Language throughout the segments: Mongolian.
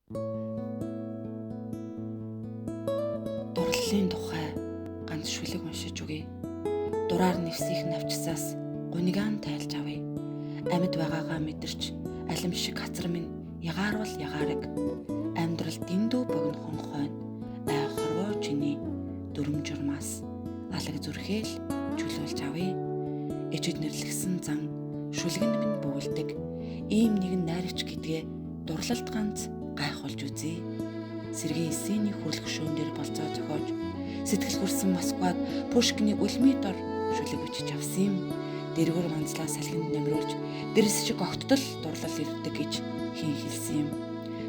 Дурлалын тухай ганц шүлэг уншиж өгье. Дураар нэвсих навчсаас гунигаан тайлж авъя. Амьд байгаагаа мэдэрч алим шиг хацар минь ягаарвал ягаараг. Амьдрал дэндүү богинохон хойно ай хорвоо чиний дүрм журмаас алаг зүрхээл чөлөөлж авъя. Ижид нэрлэгсэн зан шүлгэн минь бөвөлдөг. Ийм нэгэн найрагч гэдгээ дурлалд ганц гайхуулж үзье. Сэргийн эсэний хүрлэх шөөндөр болцоо зохиож сэтгэл хүрсэн Москвад Пушкиний үлмий дор шүлэг бичиж авсан юм. Дэргүр манзлаа салхинд нэмрүүлж дэрэс шиг огтдол дурлал ирдэг гэж хин хэлсэн юм.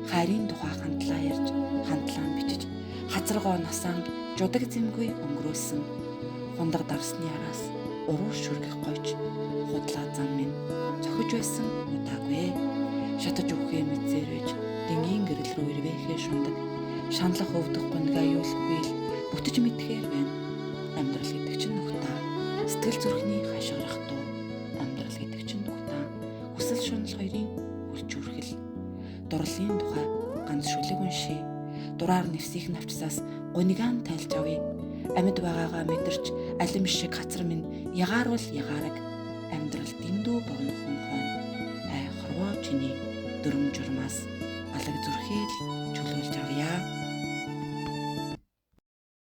Хайрын тухай хандлаа ярьж хандлаан бичиж хазаргоо насаанд жудаг зэмгүй өнгөрөөсөн. Хундаг дарсны араас уруу шүргэх гойч худлаа зам минь зохиж байсан удаагүй. Шатаж өгөхөө мэдсэрэж дэнгийн гэрэл рүү ирвэхээ шундаг. Шаналх өвдөх гунгаа юулахгүй л бүтэж мэдхээр байна. Амьдрал гэдэг чинь нухтаа. Сэтгэл зүрхний хашгирах дуу. Амьдрал гэдэг чинь нухтаа. Хүсэл шунал хоёрын хүлчүрхэл. Дурлалын тухай ганц шүлэг уншия. Дураар нэвсих навчсаас гунигаан тайлж авъя. Амьд байгаагаа мэдэрч алим шиг хацар минь ягаарвал ягаараг. Амьдрал дэндүү